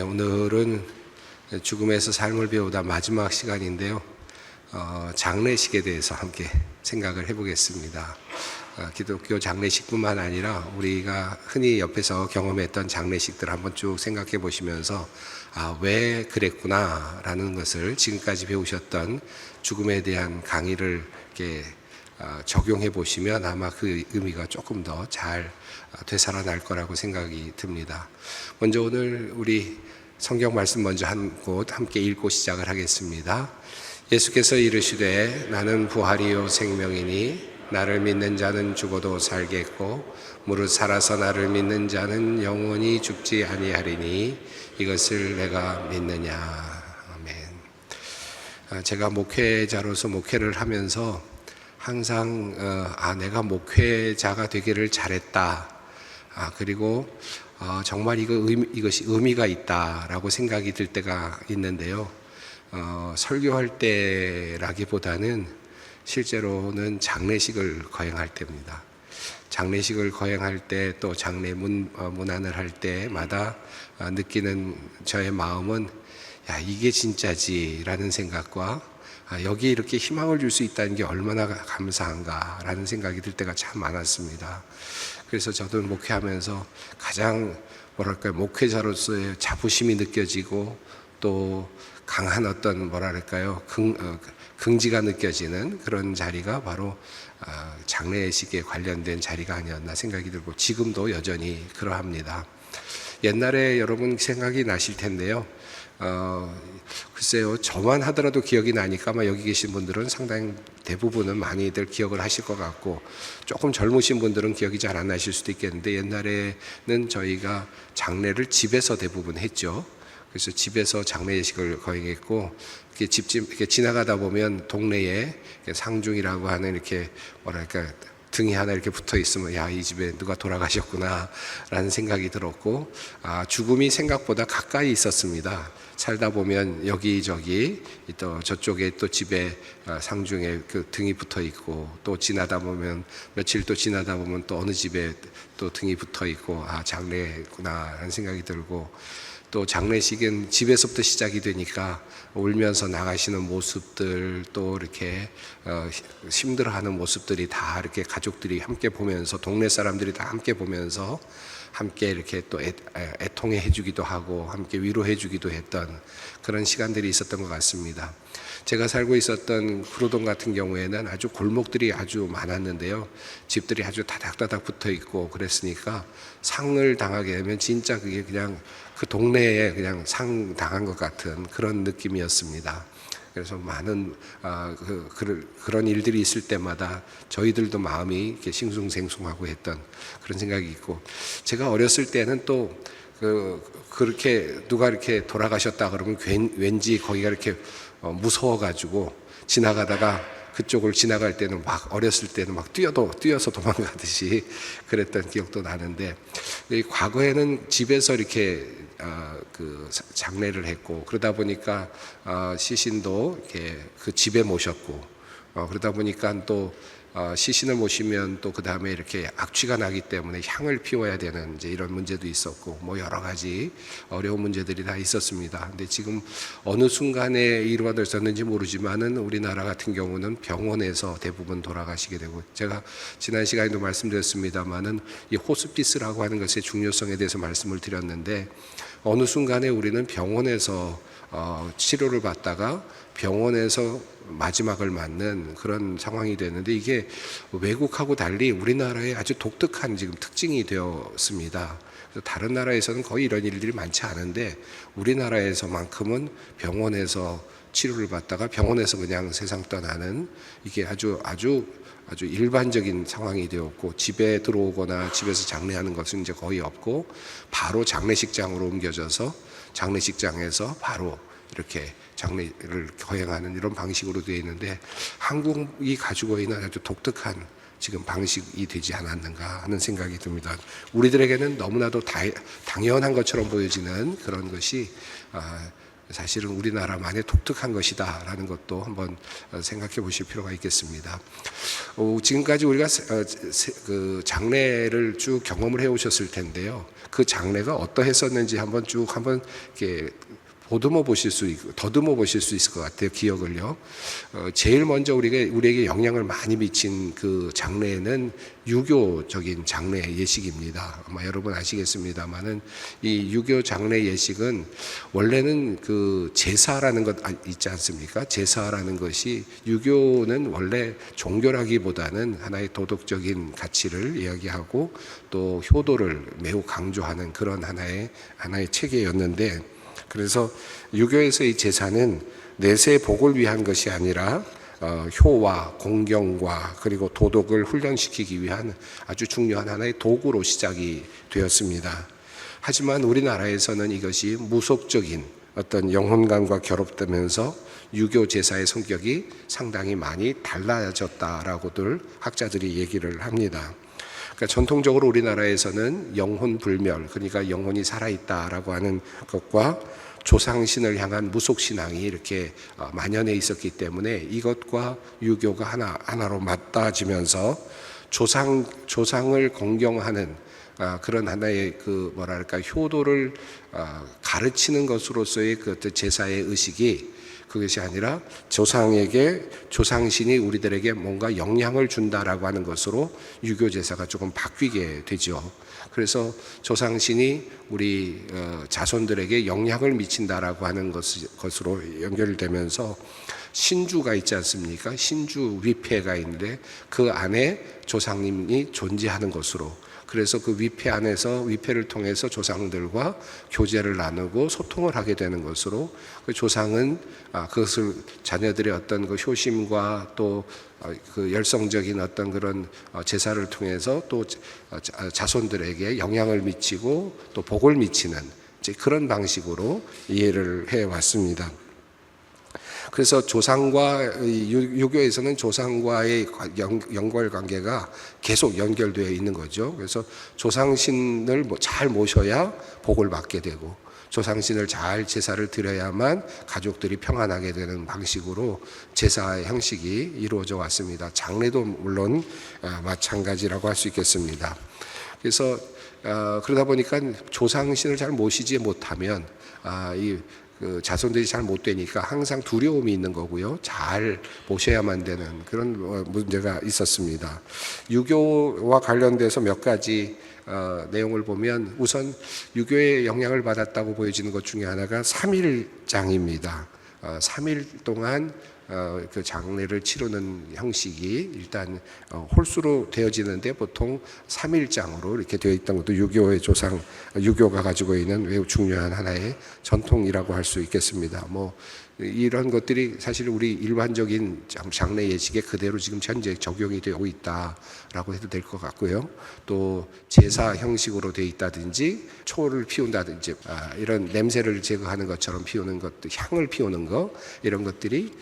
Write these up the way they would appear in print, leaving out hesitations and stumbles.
오늘은 죽음에서 삶을 배우다 마지막 시간인데요. 장례식에 대해서 함께 생각을 해보겠습니다. 기독교 장례식뿐만 아니라 우리가 흔히 옆에서 경험했던 장례식들 한번 쭉 생각해 보시면서 왜 그랬구나 라는 것을 지금까지 배우셨던 죽음에 대한 강의를 이렇게 적용해 보시면 아마 그 의미가 조금 더 잘 되살아날 거라고 생각이 듭니다. 먼저 오늘 우리 성경 말씀 먼저 한 곳 함께 읽고 시작을 하겠습니다. 예수께서 이르시되 나는 부활이요 생명이니 나를 믿는 자는 죽어도 살겠고 무릇 살아서 나를 믿는 자는 영원히 죽지 아니하리니 이것을 내가 믿느냐. 아멘. 제가 목회자로서 목회를 하면서 항상 내가 목회자가 되기를 잘했다. 그리고 정말 이것이 의미가 있다라고 생각이 들 때가 있는데요. 설교할 때라기보다는 실제로는 장례식을 거행할 때입니다. 장례식을 거행할 때 또 장례 문안을 할 때마다 느끼는 저의 마음은 이게 진짜지라는 생각과 여기 이렇게 희망을 줄 수 있다는 게 얼마나 감사한가라는 생각이 들 때가 참 많았습니다. 그래서 저도 목회하면서 가장 목회자로서의 자부심이 느껴지고 또 강한 어떤 긍지가 느껴지는 그런 자리가 바로 장례식에 관련된 자리가 아니었나 생각이 들고 지금도 여전히 그러합니다. 옛날에 여러분 생각이 나실 텐데요. 글쎄요, 저만 하더라도 기억이 나니까 아마 여기 계신 분들은 상당히 대부분은 많이들 기억을 하실 것 같고 조금 젊으신 분들은 기억이 잘 안 나실 수도 있겠는데 옛날에는 저희가 장례를 집에서 대부분 했죠. 그래서 집에서 장례식을 거행했고 이렇게 지나가다 보면 동네에 상중이라고 하는 이렇게 등이 하나 이렇게 붙어 있으면 이 집에 누가 돌아가셨구나 라는 생각이 들었고 죽음이 생각보다 가까이 있었습니다. 살다 보면 여기저기 또 저쪽에 또 집에 상중에 그 등이 붙어 있고 또 지나다 보면 며칠 또 지나다 보면 또 어느 집에 또 등이 붙어 있고 장례구나 라는 생각이 들고 또 장례식은 집에서부터 시작이 되니까 울면서 나가시는 모습들 또 이렇게 힘들어하는 모습들이 다 이렇게 가족들이 함께 보면서 동네 사람들이 다 함께 보면서 함께 이렇게 또 애통해 주기도 하고 함께 위로해 주기도 했던 그런 시간들이 있었던 것 같습니다. 제가 살고 있었던 구로동 같은 경우에는 아주 골목들이 아주 많았는데요. 집들이 아주 다닥다닥 붙어 있고 그랬으니까 상을 당하게 되면 진짜 그게 그냥 그 동네에 그냥 상 당한 것 같은 그런 느낌이었습니다. 그래서 많은 그런 일들이 있을 때마다 저희들도 마음이 이렇게 싱숭생숭하고 했던 그런 생각이 있고 제가 어렸을 때는 또 그렇게 누가 이렇게 돌아가셨다 그러면 왠지 거기가 이렇게 무서워가지고 지나가다가 그쪽을 지나갈 때는 어렸을 때는 뛰어서 도망가듯이 그랬던 기억도 나는데 과거에는 집에서 이렇게 장례를 했고 그러다 보니까 시신도 이렇게 그 집에 모셨고 그러다 보니까 또 시신을 모시면 또 그 다음에 이렇게 악취가 나기 때문에 향을 피워야 되는 이제 이런 문제도 있었고 여러 가지 어려운 문제들이 다 있었습니다. 근데 지금 어느 순간에 이루어졌는지 모르지만은 우리나라 같은 경우는 병원에서 대부분 돌아가시게 되고 제가 지난 시간에도 말씀드렸습니다만은 이 호스피스라고 하는 것의 중요성에 대해서 말씀을 드렸는데 어느 순간에 우리는 병원에서 치료를 받다가 병원에서 마지막을 맞는 그런 상황이 되는데 이게 외국하고 달리 우리나라의 아주 독특한 지금 특징이 되었습니다. 그래서 다른 나라에서는 거의 이런 일들이 많지 않은데 우리나라에서만큼은 병원에서 치료를 받다가 병원에서 그냥 세상 떠나는 이게 아주 일반적인 상황이 되었고 집에 들어오거나 집에서 장례하는 것은 이제 거의 없고 바로 장례식장으로 옮겨져서 장례식장에서 바로 이렇게 장례를 거행하는 이런 방식으로 되어 있는데 한국이 가지고 있는 아주 독특한 지금 방식이 되지 않았는가 하는 생각이 듭니다. 우리들에게는 너무나도 당연한 것처럼 보여지는 그런 것이 사실은 우리나라만의 독특한 것이다라는 것도 한번 생각해 보실 필요가 있겠습니다. 지금까지 우리가 그 장례를 쭉 경험을 해 오셨을 텐데요. 그 장례가 어떠했었는지 한번 이렇게 더듬어 보실 수 있을 것 같아요. 기억을요. 제일 먼저 우리에게 영향을 많이 미친 그 장례는 유교적인 장례 예식입니다. 아마 여러분 아시겠습니다만은 이 유교 장례 예식은 원래는 그 제사라는 것 있지 않습니까? 제사라는 것이 유교는 원래 종교라기보다는 하나의 도덕적인 가치를 이야기하고 또 효도를 매우 강조하는 그런 하나의 체계였는데, 그래서 유교에서의 제사는 내세의 복을 위한 것이 아니라 효와 공경과 그리고 도덕을 훈련시키기 위한 아주 중요한 하나의 도구로 시작이 되었습니다. 하지만 우리나라에서는 이것이 무속적인 어떤 영혼관과 결합되면서 유교 제사의 성격이 상당히 많이 달라졌다라고들 학자들이 얘기를 합니다. 그러니까 전통적으로 우리나라에서는 영혼불멸, 그러니까 영혼이 살아있다라고 하는 것과 조상신을 향한 무속신앙이 이렇게 만연해 있었기 때문에 이것과 유교가 하나로 맞닿아지면서 조상을 공경하는 그런 하나의 효도를 가르치는 것으로서의 그 제사의 의식이, 그것이 아니라 조상신이 우리들에게 뭔가 영향을 준다라고 하는 것으로 유교 제사가 조금 바뀌게 되죠. 그래서 조상신이 우리 자손들에게 영향을 미친다라고 하는 것으로 연결되면서 신주가 있지 않습니까? 신주 위패가 있는데 그 안에 조상님이 존재하는 것으로, 그래서 그 위패를 통해서 조상들과 교제를 나누고 소통을 하게 되는 것으로, 그 조상은 그것을 자녀들의 어떤 그 효심과 또 그 열성적인 어떤 그런 제사를 통해서 또 자손들에게 영향을 미치고 또 복을 미치는 이제 그런 방식으로 이해를 해 왔습니다. 그래서 유교에서는 조상과의 연결 관계가 계속 연결되어 있는 거죠. 그래서 조상신을 잘 모셔야 복을 받게 되고, 조상신을 잘 제사를 드려야만 가족들이 평안하게 되는 방식으로 제사의 형식이 이루어져 왔습니다. 장례도 물론 마찬가지라고 할 수 있겠습니다. 그래서 그러다 보니까 조상신을 잘 모시지 못하면 그 자손들이 잘 못 되니까 항상 두려움이 있는 거고요. 잘 모셔야만 되는 그런 문제가 있었습니다. 유교와 관련돼서 몇 가지 내용을 보면, 우선 유교의 영향을 받았다고 보여지는 것 중에 하나가 3일장입니다. 3일 동안 그 장례를 치르는 형식이 일단 홀수로 되어지는데 보통 3일장으로 이렇게 되어 있던 것도 유교가 가지고 있는 매우 중요한 하나의 전통이라고 할 수 있겠습니다. 이런 것들이 사실 우리 일반적인 장례 예식에 그대로 지금 현재 적용이 되고 있다라고 해도 될 것 같고요. 또 제사 형식으로 되어 있다든지 초를 피운다든지 이런 냄새를 제거하는 것처럼 피우는 것도, 향을 피우는 것, 이런 것들이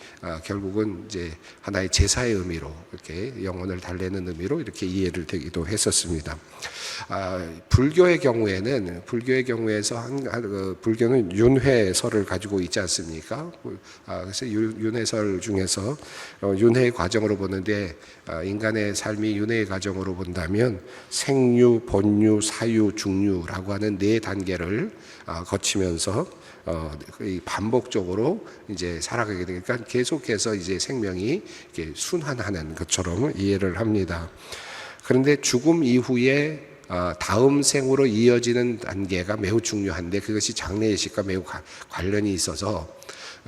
결국은 이제 하나의 제사의 의미로, 이렇게 영혼을 달래는 의미로 이렇게 이해를 되기도 했었습니다. 불교의 경우에서 불교는 윤회설을 가지고 있지 않습니까? 그래서 윤회설 중에서 윤회의 과정으로 보는데, 인간의 삶이 윤회의 과정으로 본다면 생유, 본유, 사유, 중유라고 하는 4단계를 거치면서 반복적으로 이제 살아가게 되니까 계속해서 이제 생명이 이렇게 순환하는 것처럼 이해를 합니다. 그런데 죽음 이후에 다음 생으로 이어지는 단계가 매우 중요한데, 그것이 장례 예식과 매우 관련이 있어서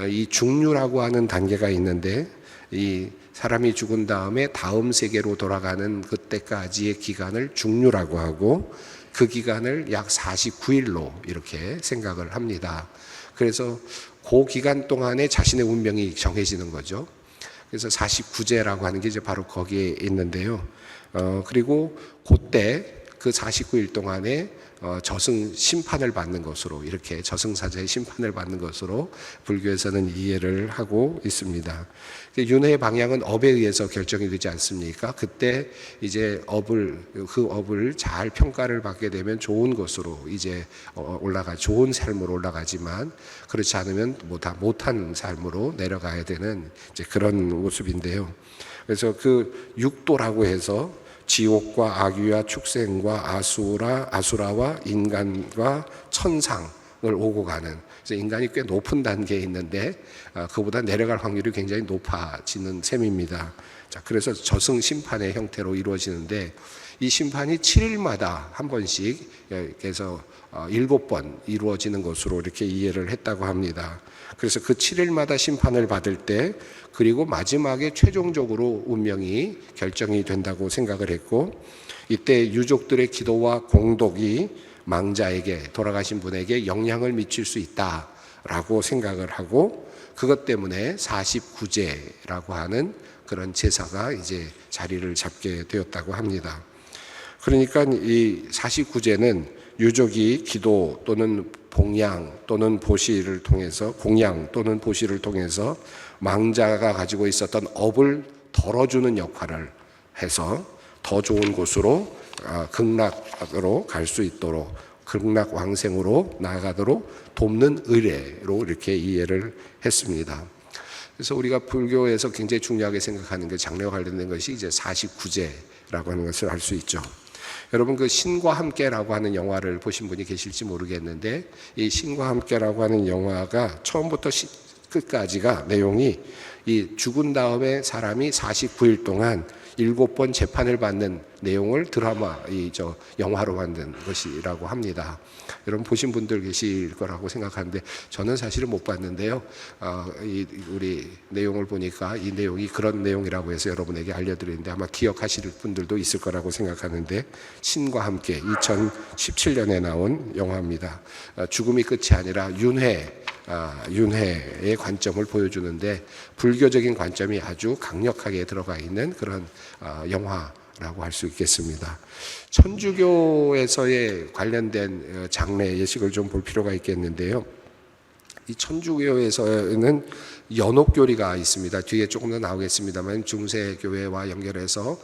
이 중류라고 하는 단계가 있는데, 이 사람이 죽은 다음에 다음 세계로 돌아가는 그때까지의 기간을 중류라고 하고, 그 기간을 약 49일로 이렇게 생각을 합니다. 그래서 그 기간 동안에 자신의 운명이 정해지는 거죠. 그래서 49제라고 하는 게 이제 바로 거기에 있는데요. 그리고 그때 그 49일 동안에 저승 심판을 받는 것으로, 이렇게 저승사자의 심판을 받는 것으로 불교에서는 이해를 하고 있습니다. 윤회의 방향은 업에 의해서 결정이 되지 않습니까? 그때 이제 그 업을 잘 평가를 받게 되면 좋은 것으로 이제 좋은 삶으로 올라가지만, 그렇지 않으면 못한 삶으로 내려가야 되는 이제 그런 모습인데요. 그래서 그 육도라고 해서 지옥과 악귀와 축생과 아수라와 인간과 천상을 오고 가는, 그래서 인간이 꽤 높은 단계에 있는데 그보다 내려갈 확률이 굉장히 높아지는 셈입니다. 자, 그래서 저승 심판의 형태로 이루어지는데, 이 심판이 7일마다 한 번씩, 그래서 7번 이루어지는 것으로 이렇게 이해를 했다고 합니다. 그래서 그 7일마다 심판을 받을 때, 그리고 마지막에 최종적으로 운명이 결정이 된다고 생각을 했고, 이때 유족들의 기도와 공덕이 망자에게, 돌아가신 분에게 영향을 미칠 수 있다라고 생각을 하고, 그것 때문에 49제라고 하는 그런 제사가 이제 자리를 잡게 되었다고 합니다. 그러니까 이 49제는 유족이 기도 또는 봉양 또는 보시를 통해서, 공양 또는 보시를 통해서 망자가 가지고 있었던 업을 덜어주는 역할을 해서 더 좋은 곳으로, 극락으로 갈 수 있도록, 극락 왕생으로 나아가도록 돕는 의례로 이렇게 이해를 했습니다. 그래서 우리가 불교에서 굉장히 중요하게 생각하는 게 장래와 관련된 것이 이제 49제라고 하는 것을 알 수 있죠. 여러분, 그 신과 함께라고 하는 영화를 보신 분이 계실지 모르겠는데, 이 신과 함께라고 하는 영화가 처음부터 끝까지가 내용이, 이 죽은 다음에 사람이 49일 동안 7번 재판을 받는 내용을 영화로 만든 것이라고 합니다. 여러분 보신 분들 계실 거라고 생각하는데, 저는 사실은 못 봤는데요. 우리 내용을 보니까 이 내용이 그런 내용이라고 해서 여러분에게 알려드리는데, 아마 기억하실 분들도 있을 거라고 생각하는데, 신과 함께 2017년에 나온 영화입니다. 죽음이 끝이 아니라 윤회의 관점을 보여주는데, 불교적인 관점이 아주 강력하게 들어가 있는 그런 영화라고 할 수 있겠습니다. 천주교에서의 관련된 장례 예식을 좀 볼 필요가 있겠는데요. 이 천주교에서는 연옥교리가 있습니다. 뒤에 조금 더 나오겠습니다만, 중세교회와 연결해서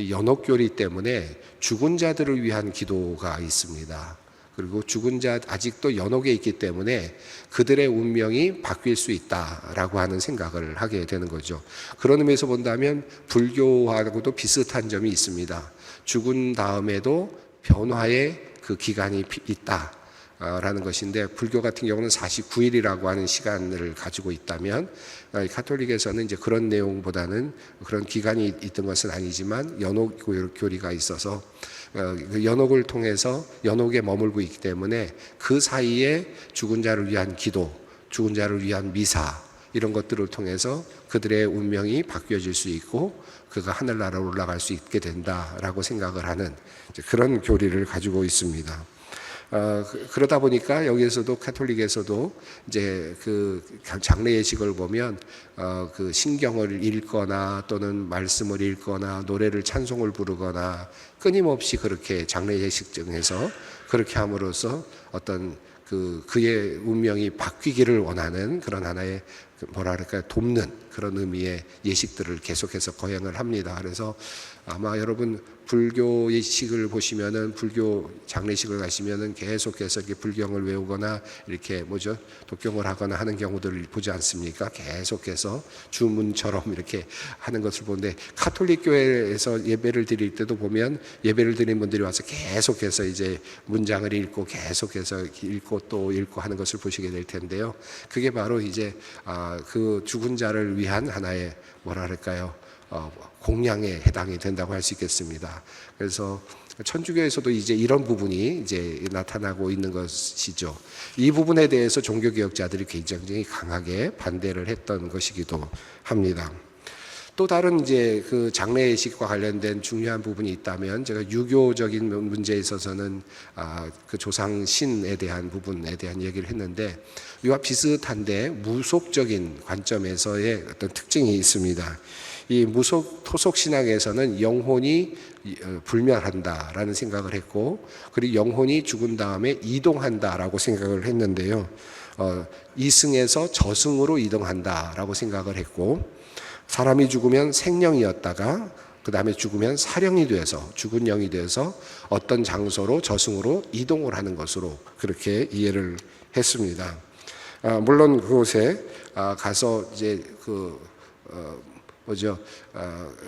연옥교리 때문에 죽은 자들을 위한 기도가 있습니다. 그리고 죽은 자, 아직도 연옥에 있기 때문에 그들의 운명이 바뀔 수 있다라고 하는 생각을 하게 되는 거죠. 그런 의미에서 본다면 불교하고도 비슷한 점이 있습니다. 죽은 다음에도 변화의 그 기간이 있다라는 것인데, 불교 같은 경우는 49일이라고 하는 시간을 가지고 있다면, 가톨릭에서는 이제 그런 내용보다는, 그런 기간이 있던 것은 아니지만 연옥 교리가 있어서 연옥을 통해서 연옥에 머물고 있기 때문에 그 사이에 죽은 자를 위한 기도, 죽은 자를 위한 미사, 이런 것들을 통해서 그들의 운명이 바뀌어질 수 있고 그가 하늘나라로 올라갈 수 있게 된다라고 생각을 하는 그런 교리를 가지고 있습니다. 그러다 보니까 여기에서도, 가톨릭에서도 이제 그 장례 예식을 보면 그 신경을 읽거나 또는 말씀을 읽거나 노래를, 찬송을 부르거나 끊임없이 그렇게 장례 예식장에서 그렇게 함으로써 어떤 그의 운명이 바뀌기를 원하는 그런 하나의 돕는 그런 의미의 예식들을 계속해서 거행을 합니다. 그래서 아마 여러분 불교 예식을 보시면은, 불교 장례식을 가시면은 계속해서 이렇게 불경을 외우거나 이렇게 독경을 하거나 하는 경우들을 보지 않습니까? 계속해서 주문처럼 이렇게 하는 것을 보는데, 가톨릭 교회에서 예배를 드릴 때도 보면 예배를 드린 분들이 와서 계속해서 이제 문장을 읽고 계속해서 읽고 또 읽고 하는 것을 보시게 될 텐데요. 그게 바로 이제 그 죽은 자를 위한 하나의 공양에 해당이 된다고 할 수 있겠습니다. 그래서 천주교에서도 이제 이런 부분이 이제 나타나고 있는 것이죠. 이 부분에 대해서 종교개혁자들이 굉장히 강하게 반대를 했던 것이기도 합니다. 또 다른 이제 그 장례 예식과 관련된 중요한 부분이 있다면, 제가 유교적인 문제에 있어서는 그 조상 신에 대한 부분에 대한 얘기를 했는데, 이와 비슷한데 무속적인 관점에서의 어떤 특징이 있습니다. 이 무속 토속 신앙에서는 영혼이 불멸한다라는 생각을 했고, 그리고 영혼이 죽은 다음에 이동한다라고 생각을 했는데요. 이승에서 저승으로 이동한다라고 생각을 했고, 사람이 죽으면 생령이었다가 그 다음에 죽으면 사령이 되어서, 죽은 영이 되어서 어떤 장소로 저승으로 이동을 하는 것으로 그렇게 이해를 했습니다. 물론 그곳에 가서 이제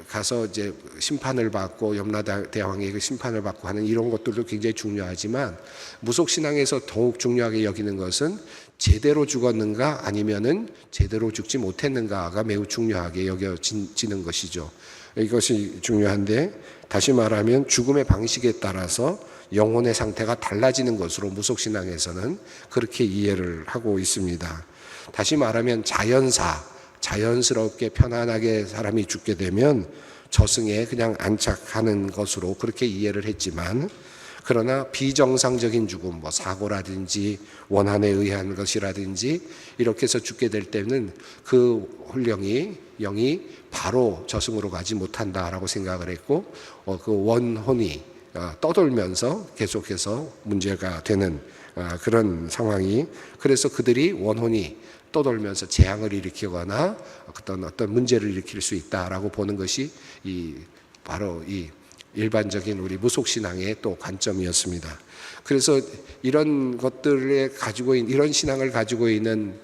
가서 이제 심판을 받고 염라대왕의 그 심판을 받고 하는 이런 것들도 굉장히 중요하지만, 무속신앙에서 더욱 중요하게 여기는 것은 제대로 죽었는가 아니면은 제대로 죽지 못했는가가 매우 중요하게 여겨지는 것이죠. 이것이 중요한데, 다시 말하면 죽음의 방식에 따라서 영혼의 상태가 달라지는 것으로 무속신앙에서는 그렇게 이해를 하고 있습니다. 다시 말하면 자연스럽게 편안하게 사람이 죽게 되면 저승에 그냥 안착하는 것으로 그렇게 이해를 했지만, 그러나 비정상적인 죽음, 사고라든지 원한에 의한 것이라든지 이렇게 해서 죽게 될 때는 그 영이 바로 저승으로 가지 못한다라고 생각을 했고, 그 원혼이 떠돌면서 계속해서 문제가 되는 그런 상황이, 그래서 그들이 원혼이 떠돌면서 재앙을 일으키거나 어떤 문제를 일으킬 수 있다라고 보는 것이 바로 이 일반적인 우리 무속신앙의 또 관점이었습니다. 그래서 이런 것들에 이런 신앙을 가지고 있는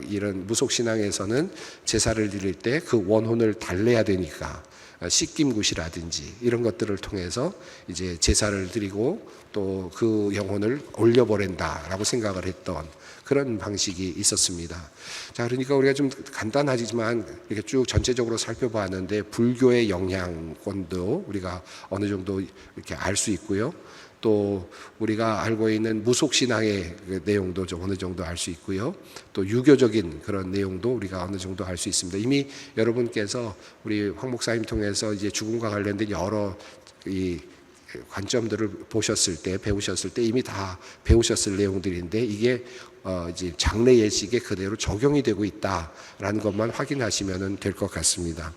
이런 무속신앙에서는 제사를 드릴 때 그 원혼을 달래야 되니까 씻김굿이라든지 이런 것들을 통해서 이제 제사를 드리고 또 그 영혼을 올려보낸다라고 생각을 했던 그런 방식이 있었습니다. 자, 그러니까 우리가 좀 간단하지만 이렇게 쭉 전체적으로 살펴봤는데, 불교의 영향권도 우리가 어느 정도 이렇게 알 수 있고요. 또 우리가 알고 있는 무속신앙의 내용도 좀 어느 정도 알 수 있고요. 또 유교적인 그런 내용도 우리가 어느 정도 알 수 있습니다. 이미 여러분께서 우리 황 목사님 통해서 이제 죽음과 관련된 여러 이 관점들을 배우셨을 때 이미 다 배우셨을 내용들인데, 이게 이제 장례 예식에 그대로 적용이 되고 있다라는 것만 확인하시면 될 것 같습니다.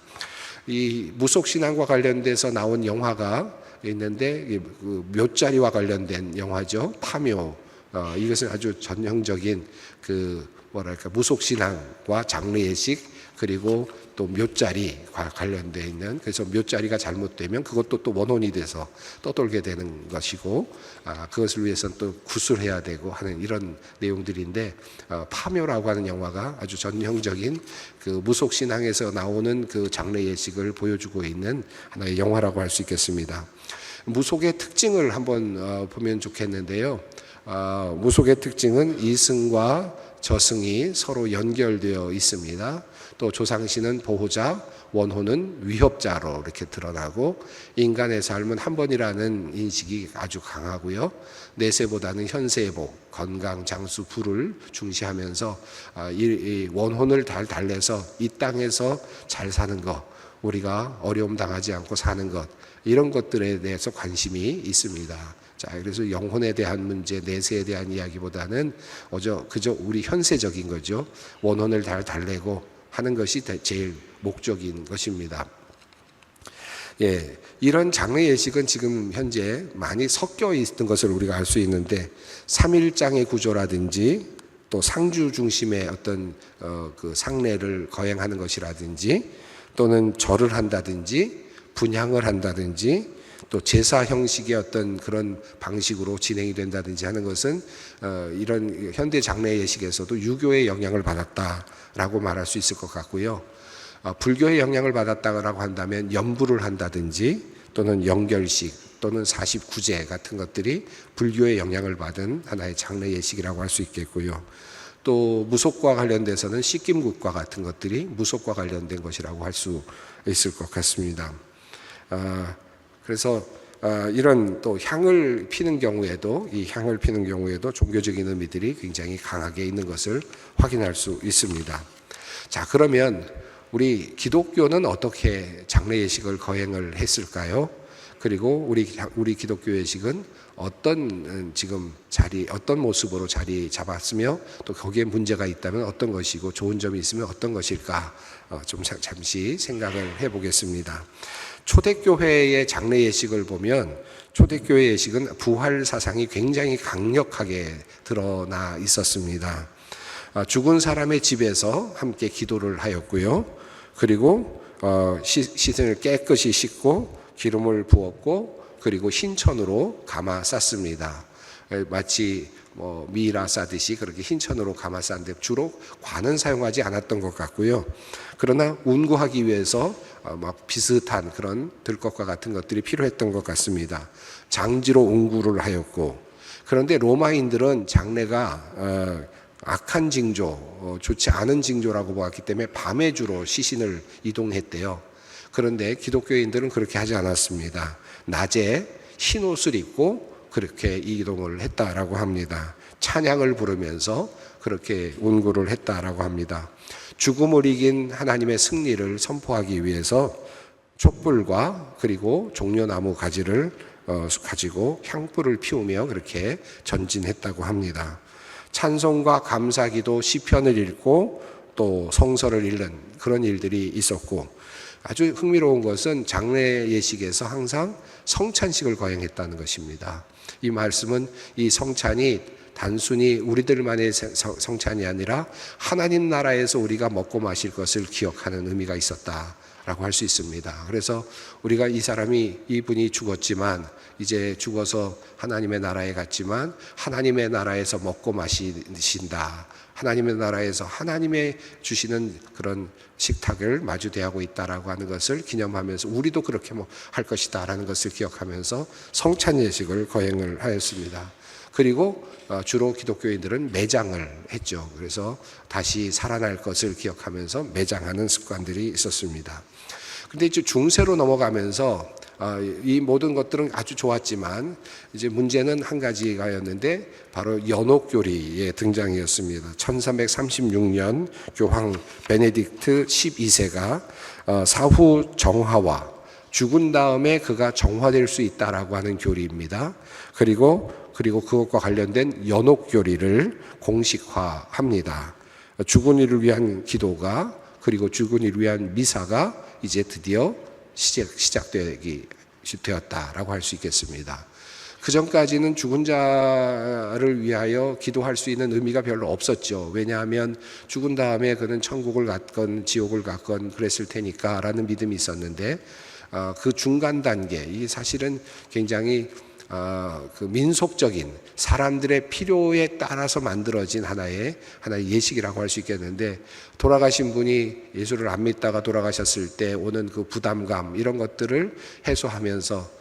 이 무속신앙과 관련돼서 나온 영화가 있는데, 그 묘자리와 관련된 영화죠. 파묘. 이것은 아주 전형적인 무속신앙과 장례 예식, 그리고 또 묘자리와 관련되어 있는, 그래서 묘자리가 잘못되면 그것도 또 원혼이 돼서 떠돌게 되는 것이고, 그것을 위해서는 또 구술해야 되고 하는 이런 내용들인데, 파묘라고 하는 영화가 아주 전형적인 그 무속신앙에서 나오는 그 장례 예식을 보여주고 있는 하나의 영화라고 할 수 있겠습니다. 무속의 특징을 한번 보면 좋겠는데요. 무속의 특징은 이승과 저승이 서로 연결되어 있습니다. 또 조상신은 보호자, 원혼은 위협자로 이렇게 드러나고, 인간의 삶은 한 번이라는 인식이 아주 강하고요. 내세보다는 현세의 복, 건강, 장수, 부를 중시하면서 이 원혼을 잘 달래서 이 땅에서 잘 사는 것, 우리가 어려움 당하지 않고 사는 것, 이런 것들에 대해서 관심이 있습니다. 자, 그래서 영혼에 대한 문제, 내세에 대한 이야기보다는 그저 우리 현세적인 거죠. 원혼을 잘 달래고 하는 것이 제일 목적인 것입니다. 예, 이런 장례 예식은 지금 현재 많이 섞여 있는 것을 우리가 알 수 있는데, 삼일장의 구조라든지 또 상주 중심의 어떤 그 상례를 거행하는 것이라든지, 또는 절을 한다든지 분향을 한다든지 또 제사 형식의 어떤 그런 방식으로 진행이 된다든지 하는 것은 이런 현대 장례 예식에서도 유교의 영향을 받았다라고 말할 수 있을 것 같고요. 불교의 영향을 받았다고 한다면 연부를 한다든지 또는 영결식 또는 49제 같은 것들이 불교의 영향을 받은 하나의 장례 예식이라고 할 수 있겠고요. 또 무속과 관련돼서는 씻김굿과 같은 것들이 무속과 관련된 것이라고 할 수 있을 것 같습니다. 그래서 이런 또 향을 피는 경우에도, 이 향을 피는 경우에도 종교적인 의미들이 굉장히 강하게 있는 것을 확인할 수 있습니다. 자, 그러면 우리 기독교는 어떻게 장례 예식을 거행을 했을까요? 그리고 우리 기독교 예식은 어떤 지금 어떤 모습으로 자리 잡았으며 또 거기에 문제가 있다면 어떤 것이고 좋은 점이 있으면 어떤 것일까? 좀 잠시 생각을 해보겠습니다. 초대교회의 장례 예식을 보면 초대교회 예식은 부활 사상이 굉장히 강력하게 드러나 있었습니다. 죽은 사람의 집에서 함께 기도를 하였고요. 그리고 시신을 깨끗이 씻고 기름을 부었고 그리고 흰천으로 감아 쌌습니다. 마치 미라 싸듯이 그렇게 흰천으로 감아 쌌는데 주로 관은 사용하지 않았던 것 같고요. 그러나 운구하기 위해서 막 비슷한 그런 들것과 같은 것들이 필요했던 것 같습니다. 장지로 운구를 하였고, 그런데 로마인들은 장례가 악한 징조, 좋지 않은 징조라고 보았기 때문에 밤에 주로 시신을 이동했대요. 그런데 기독교인들은 그렇게 하지 않았습니다. 낮에 흰 옷을 입고 그렇게 이동을 했다라고 합니다. 찬양을 부르면서 그렇게 운구를 했다라고 합니다. 죽음을 이긴 하나님의 승리를 선포하기 위해서 촛불과 그리고 종려나무 가지를 가지고 향불을 피우며 그렇게 전진했다고 합니다. 찬송과 감사기도 시편을 읽고 또 성서를 읽는 그런 일들이 있었고, 아주 흥미로운 것은 장례 예식에서 항상 성찬식을 거행했다는 것입니다. 이 말씀은 이 성찬이 단순히 우리들만의 성찬이 아니라 하나님 나라에서 우리가 먹고 마실 것을 기억하는 의미가 있었다라고 할 수 있습니다. 그래서 우리가 이분이 죽었지만 이제 죽어서 하나님의 나라에 갔지만 하나님의 나라에서 먹고 마신다. 하나님의 나라에서 하나님의 주시는 그런 식탁을 마주대하고 있다라고 하는 것을 기념하면서 우리도 그렇게 할 것이다라는 것을 기억하면서 성찬 예식을 거행을 하였습니다. 그리고 주로 기독교인들은 매장을 했죠. 그래서 다시 살아날 것을 기억하면서 매장하는 습관들이 있었습니다. 근데 이제 중세로 넘어가면서 이 모든 것들은 아주 좋았지만 이제 문제는 한 가지가였는데 바로 연옥교리의 등장이었습니다. 1336년 교황 베네딕트 12세가 사후 정화와 죽은 다음에 그가 정화될 수 있다라고 하는 교리입니다. 그리고 그것과 관련된 연옥교리를 공식화합니다. 죽은 이를 위한 기도가 그리고 죽은 이를 위한 미사가 이제 드디어 시작되었다라고 할 수 있겠습니다. 그 전까지는 죽은 자를 위하여 기도할 수 있는 의미가 별로 없었죠. 왜냐하면 죽은 다음에 그는 천국을 갔건 지옥을 갔건 그랬을 테니까라는 믿음이 있었는데 그 중간 단계, 이 사실은 굉장히 그 민속적인 사람들의 필요에 따라서 만들어진 하나의 예식이라고 할 수 있겠는데, 돌아가신 분이 예수를 안 믿다가 돌아가셨을 때 오는 그 부담감, 이런 것들을 해소하면서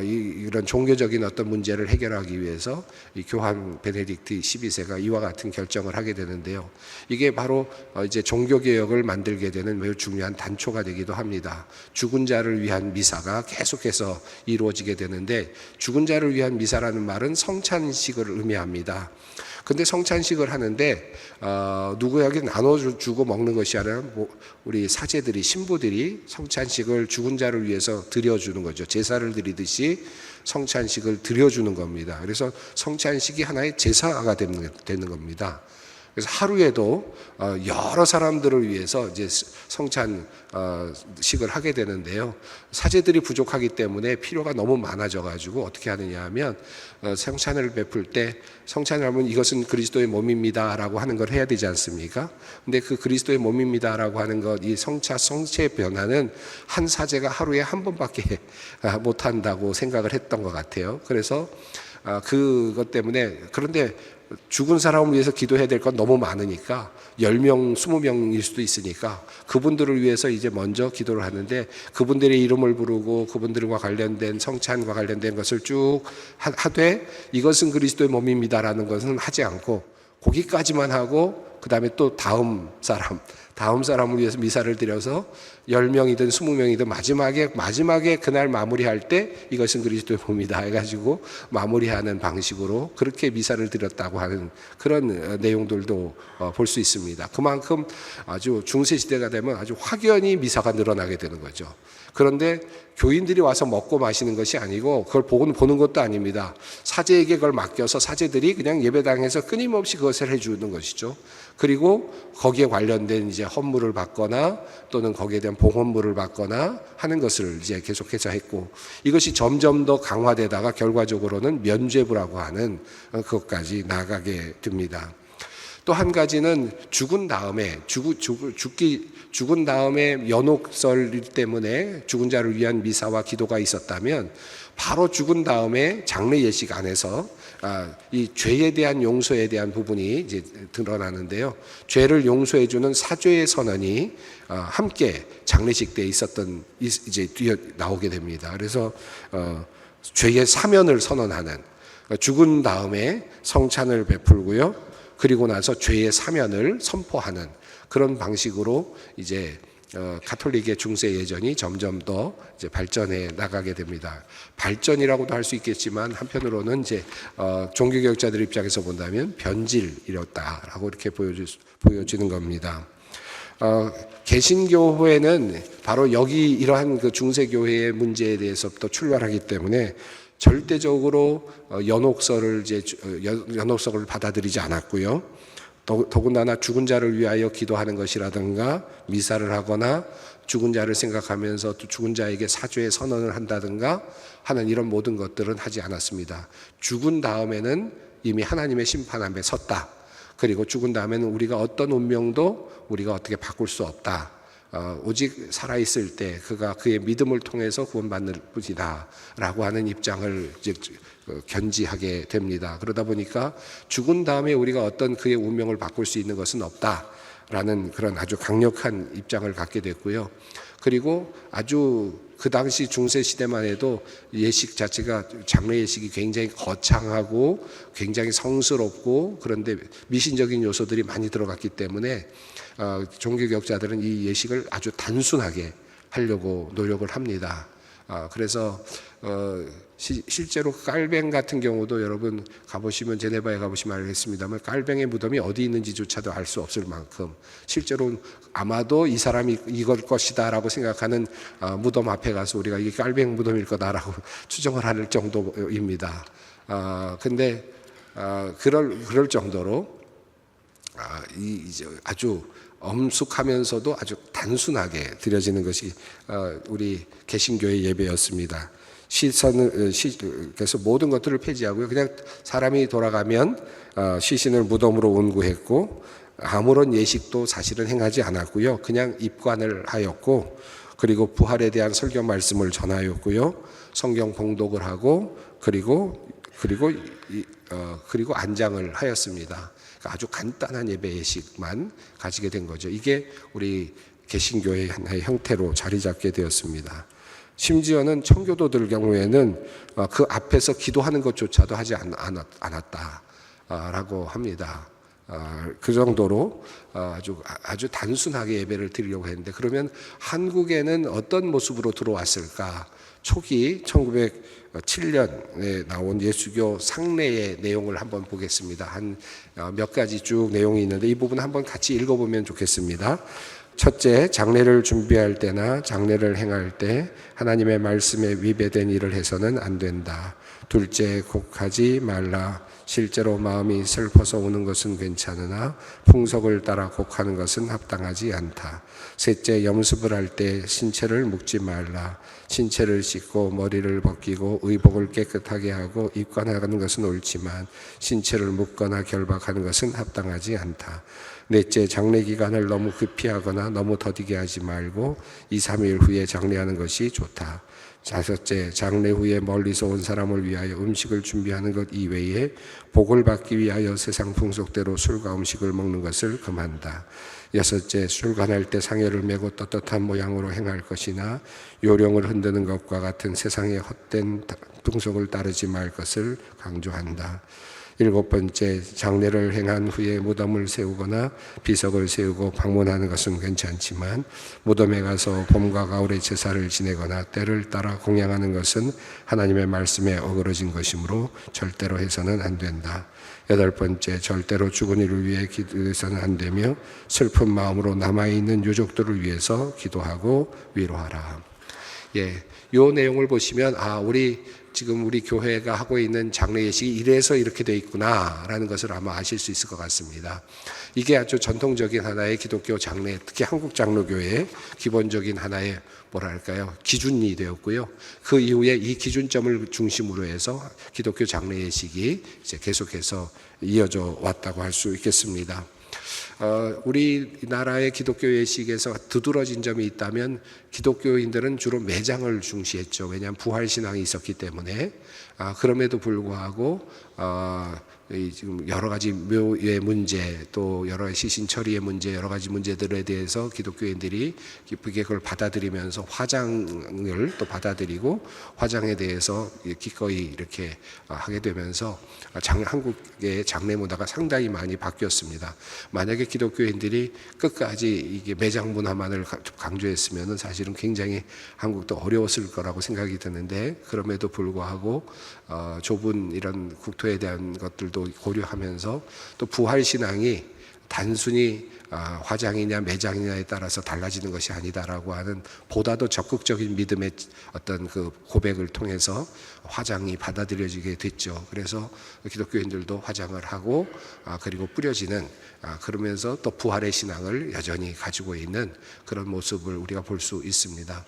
이런 종교적인 어떤 문제를 해결하기 위해서 이 교황 베네딕트 12세가 이와 같은 결정을 하게 되는데요. 이게 바로 이제 종교개혁을 만들게 되는 매우 중요한 단초가 되기도 합니다. 죽은 자를 위한 미사가 계속해서 이루어지게 되는데, 죽은 자를 위한 미사라는 말은 성찬식을 의미합니다. 근데 성찬식을 하는데 누구에게 나눠주고 먹는 것이 아니라 우리 사제들이, 신부들이 성찬식을 죽은 자를 위해서 드려주는 거죠. 제사를 드리듯이 성찬식을 드려주는 겁니다. 그래서 성찬식이 하나의 제사가 되는 겁니다. 그래서 하루에도 여러 사람들을 위해서 이제 성찬식을 하게 되는데요. 사제들이 부족하기 때문에 필요가 너무 많아져 가지고 어떻게 하느냐 하면 성찬을 베풀 때, 성찬을 하면 이것은 그리스도의 몸입니다라고 하는 걸 해야 되지 않습니까? 근데 그 그리스도의 몸입니다라고 하는 것, 이 성체의 변화는 한 사제가 하루에 한 번밖에 못 한다고 생각을 했던 것 같아요. 그래서 그것 때문에, 그런데 죽은 사람을 위해서 기도해야 될 건 너무 많으니까 10명, 20명일 수도 있으니까 그분들을 위해서 이제 먼저 기도를 하는데, 그분들의 이름을 부르고 그분들과 관련된 성찬과 관련된 것을 쭉 하되 이것은 그리스도의 몸입니다라는 것은 하지 않고 거기까지만 하고 그 다음에 또 다음 다음 사람을 위해서 미사를 드려서 10명이든 20명이든 마지막에 그날 마무리할 때 이것은 그리스도의 몸이다 해가지고 마무리하는 방식으로 그렇게 미사를 드렸다고 하는 그런 내용들도 볼 수 있습니다. 그만큼 아주 중세시대가 되면 아주 확연히 미사가 늘어나게 되는 거죠. 그런데 교인들이 와서 먹고 마시는 것이 아니고 그걸 보는 것도 아닙니다. 사제에게 그걸 맡겨서 사제들이 그냥 예배당에서 끊임없이 그것을 해주는 것이죠. 그리고 거기에 관련된 이제 헌물을 받거나 또는 거기에 대한 봉헌물을 받거나 하는 것을 이제 계속해서 했고, 이것이 점점 더 강화되다가 결과적으로는 면죄부라고 하는 그것까지 나가게 됩니다. 또 한 가지는 죽은 다음에 죽은 다음에 연옥설 때문에 죽은 자를 위한 미사와 기도가 있었다면 바로 죽은 다음에 장례 예식 안에서 이 죄에 대한 용서에 대한 부분이 이제 드러나는데요. 죄를 용서해 주는 사죄의 선언이 함께 장례식 때 있었던 이제 뒤에 나오게 됩니다. 그래서 죄의 사면을 선언하는, 죽은 다음에 성찬을 베풀고요. 그리고 나서 죄의 사면을 선포하는 그런 방식으로 이제 가톨릭의 중세 예전이 점점 더 이제 발전해 나가게 됩니다. 발전이라고도 할 수 있겠지만 한편으로는 이제 종교개혁자들 입장에서 본다면 변질이었다라고 이렇게 보여지는 겁니다. 개신교회는 바로 이러한 그 중세교회의 문제에 대해서부터 출발하기 때문에 절대적으로 연옥설을 받아들이지 않았고요. 더군다나 죽은 자를 위하여 기도하는 것이라든가 미사를 하거나 죽은 자를 생각하면서 또 죽은 자에게 사죄의 선언을 한다든가 하는 이런 모든 것들은 하지 않았습니다. 죽은 다음에는 이미 하나님의 심판 앞에 섰다. 그리고 죽은 다음에는 우리가 어떤 운명도 우리가 어떻게 바꿀 수 없다. 오직 살아있을 때 그가 그의 믿음을 통해서 구원받는 뿐이다 라고 하는 입장을 이제 견지하게 됩니다. 그러다 보니까 죽은 다음에 우리가 어떤 그의 운명을 바꿀 수 있는 것은 없다라는 그런 아주 강력한 입장을 갖게 됐고요. 그리고 아주 그 당시 중세 시대만 해도 예식 자체가 장례 예식이 굉장히 거창하고 굉장히 성스럽고 그런데 미신적인 요소들이 많이 들어갔기 때문에 종교개혁자들은 이 예식을 아주 단순하게 하려고 노력을 합니다. 그래서 실제로 깔뱅 같은 경우도 여러분 가보시면 제네바에 가보시면 알겠습니다만 깔뱅의 무덤이 어디 있는지조차도 알 수 없을 만큼 실제로 아마도 이 사람이 이걸 것이다 라고 생각하는 무덤 앞에 가서 우리가 이게 깔뱅 무덤일 거다라고 추정을 할 정도입니다. 근데 그럴 정도로 이제 아주 엄숙하면서도 아주 단순하게 드려지는 것이 우리 개신교의 예배였습니다. 그래서 모든 것들을 폐지하고요. 그냥 사람이 돌아가면 시신을 무덤으로 운구했고 아무런 예식도 사실은 행하지 않았고요. 그냥 입관을 하였고 그리고 부활에 대한 설교 말씀을 전하였고요. 성경 봉독을 하고 그리고 안장을 하였습니다. 아주 간단한 예배 예식만 가지게 된 거죠. 이게 우리 개신교의 하나의 형태로 자리 잡게 되었습니다. 심지어는 청교도들 경우에는 그 앞에서 기도하는 것조차도 하지 않았다라고 합니다. 그 정도로 아주 단순하게 예배를 드리려고 했는데 그러면 한국에는 어떤 모습으로 들어왔을까? 초기 1907년에 나온 예수교 상례의 내용을 한번 보겠습니다. 한 몇 가지 쭉 내용이 있는데 이 부분 한번 같이 읽어보면 좋겠습니다. 첫째, 장례를 준비할 때나 장례를 행할 때 하나님의 말씀에 위배된 일을 해서는 안 된다. 둘째, 곡하지 말라. 실제로 마음이 슬퍼서 우는 것은 괜찮으나 풍속을 따라 곡하는 것은 합당하지 않다. 셋째, 염습을 할 때 신체를 묶지 말라. 신체를 씻고 머리를 벗기고 의복을 깨끗하게 하고 입관하는 것은 옳지만 신체를 묶거나 결박하는 것은 합당하지 않다. 넷째, 장례 기간을 너무 급히 하거나 너무 더디게 하지 말고 2, 3일 후에 장례하는 것이 좋다. 다섯째, 장례 후에 멀리서 온 사람을 위하여 음식을 준비하는 것 이외에 복을 받기 위하여 세상 풍속대로 술과 음식을 먹는 것을 금한다. 여섯째, 술관할 때 상여를 메고 떳떳한 모양으로 행할 것이나 요령을 흔드는 것과 같은 세상의 헛된 풍속을 따르지 말 것을 강조한다. 7번째, 장례를 행한 후에 무덤을 세우거나 비석을 세우고 방문하는 것은 괜찮지만 무덤에 가서 봄과 가을에 제사를 지내거나 때를 따라 공양하는 것은 하나님의 말씀에 어그러진 것이므로 절대로 해서는 안 된다. 8번째, 절대로 죽은 이를 위해 기도해서는 안 되며 슬픈 마음으로 남아있는 유족들을 위해서 기도하고 위로하라. 요 내용을 보시면 지금 우리 교회가 하고 있는 장례 예식이 이래서 이렇게 돼 있구나라는 것을 아마 아실 수 있을 것 같습니다. 이게 아주 전통적인 하나의 기독교 장례, 특히 한국 장로교회의 기본적인 하나의 기준이 되었고요. 그 이후에 이 기준점을 중심으로 해서 기독교 장례 예식이 이제 계속해서 이어져 왔다고 할 수 있겠습니다. 우리나라의 기독교 예식에서 두드러진 점이 있다면 기독교인들은 주로 매장을 중시했죠. 왜냐하면 부활신앙이 있었기 때문에. 그럼에도 불구하고 지금 여러 가지 묘의 문제, 또 여러 가지 시신 처리의 문제, 여러 가지 문제들에 대해서 기독교인들이 기쁘게 그걸 받아들이면서 화장을 또 받아들이고 화장에 대해서 기꺼이 이렇게 하게 되면서 한국의 장례 문화가 상당히 많이 바뀌었습니다. 만약에 기독교인들이 끝까지 이게 매장 문화만을 강조했으면 사실은 굉장히 한국도 어려웠을 거라고 생각이 드는데, 그럼에도 불구하고 좁은 이런 국토에 대한 것들도 고려하면서 또 부활신앙이 단순히 화장이냐 매장이냐에 따라서 달라지는 것이 아니다라고 하는 보다도 적극적인 믿음의 어떤 그 고백을 통해서 화장이 받아들여지게 됐죠. 그래서 기독교인들도 화장을 하고 그리고 뿌려지는 그러면서 또 부활의 신앙을 여전히 가지고 있는 그런 모습을 우리가 볼 수 있습니다.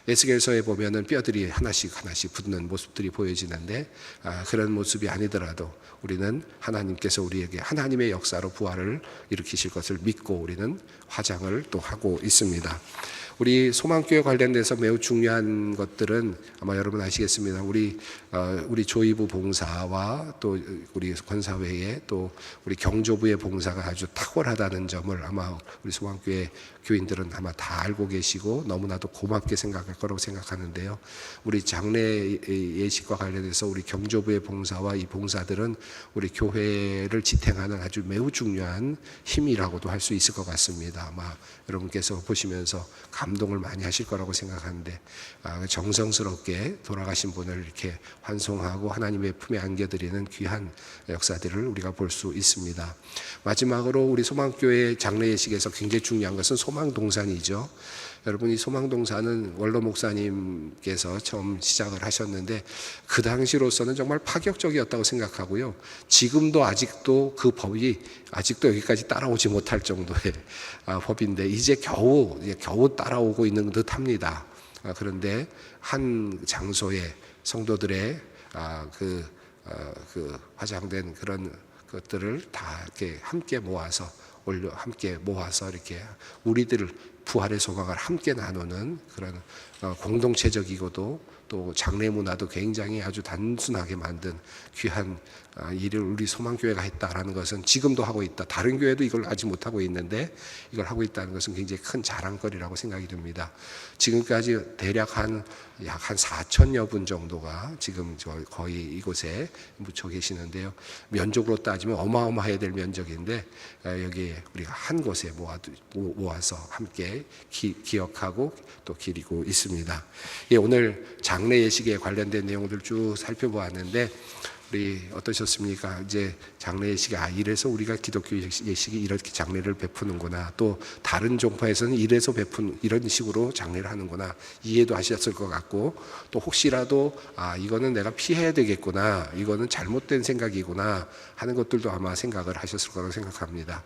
에스겔서에 보면은 뼈들이 하나씩 붙는 모습들이 보여지는데 그런 모습이 아니더라도 우리는 하나님께서 우리에게 하나님의 역사로 부활을 일으키실 것을 믿고 우리는 화장을 또 하고 있습니다. 우리 소망교회 관련돼서 매우 중요한 것들은 아마 여러분 아시겠습니다. 우리 조이부 봉사와 또 우리 권사회에 또 우리 경조부의 봉사가 아주 탁월하다는 점을 아마 우리 소망교회 교인들은 아마 다 알고 계시고 너무나도 고맙게 생각할 거라고 생각하는데요. 우리 장례 예식과 관련해서 우리 경조부의 봉사와 이 봉사들은 우리 교회를 지탱하는 아주 매우 중요한 힘이라고도 할 수 있을 것 같습니다. 아마 여러분께서 보시면서 감동을 많이 하실 거라고 생각하는데 정성스럽게 돌아가신 분을 이렇게 환송하고 하나님의 품에 안겨드리는 귀한 역사들을 우리가 볼 수 있습니다. 마지막으로 우리 소망교회 장례 예식에서 굉장히 중요한 것은 소망동산이죠. 여러분, 이 소망동산은 원로 목사님께서 처음 시작을 하셨는데 그 당시로서는 정말 파격적이었다고 생각하고요. 지금도 아직도 그 법이 아직도 여기까지 따라오지 못할 정도의 법인데 이제 겨우 따라오고 있는 듯합니다. 그런데 한 장소에 성도들의 그 화장된 그런 것들을 다 이렇게 함께 모아서 이렇게 우리들을 부활의 소망을 함께 나누는 그런 공동체적이고도 또 장례 문화도 굉장히 아주 단순하게 만든 귀한 일을 우리 소망교회가 했다라는 것은 지금도 하고 있다. 다른 교회도 이걸 아직 못하고 있는데 이걸 하고 있다는 것은 굉장히 큰 자랑거리라고 생각이 듭니다. 지금까지 대략 약 한 4천여 분 정도가 지금 거의 이곳에 묻혀 계시는데요. 면적으로 따지면 어마어마해야 될 면적인데 여기에 우리가 한 곳에 모아서 함께 기억하고 또 기리고 있습니다. 오늘 장례 예식에 관련된 내용들 쭉 살펴보았는데 우리 어떠셨습니까? 이제 장례 예식이 이래서 우리가 기독교 예식이 이렇게 장례를 베푸는구나. 또 다른 종파에서는 이래서 이런 식으로 장례를 하는구나. 이해도 하셨을 것 같고 또 혹시라도 이거는 내가 피해야 되겠구나. 이거는 잘못된 생각이구나 하는 것들도 아마 생각을 하셨을 거라고 생각합니다.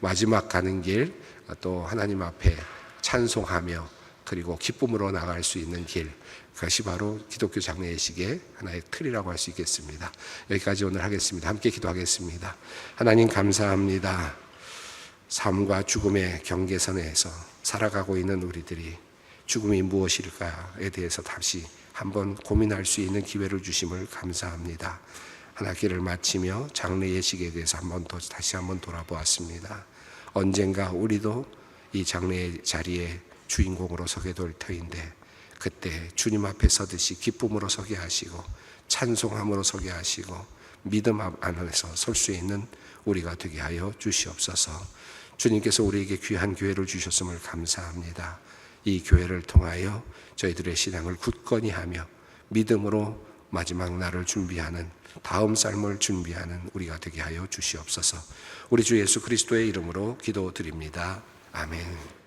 마지막 가는 길 또 하나님 앞에 찬송하며 그리고 기쁨으로 나갈 수 있는 길, 그것이 바로 기독교 장례 예식의 하나의 틀이라고 할 수 있겠습니다. 여기까지 오늘 하겠습니다. 함께 기도하겠습니다. 하나님 감사합니다. 삶과 죽음의 경계선에서 살아가고 있는 우리들이 죽음이 무엇일까에 대해서 다시 한번 고민할 수 있는 기회를 주심을 감사합니다. 한 학기를 마치며 장례 예식에 대해서 다시 한번 돌아보았습니다. 언젠가 우리도 이 장례 자리에 주인공으로 서게 될 터인데 그때 주님 앞에 서듯이 기쁨으로 서게 하시고 찬송함으로 서게 하시고 믿음 안에서 설 수 있는 우리가 되게 하여 주시옵소서. 주님께서 우리에게 귀한 교회를 주셨음을 감사합니다. 이 교회를 통하여 저희들의 신앙을 굳건히 하며 믿음으로 마지막 날을 준비하는, 다음 삶을 준비하는 우리가 되게 하여 주시옵소서. 우리 주 예수 그리스도의 이름으로 기도드립니다. 아멘.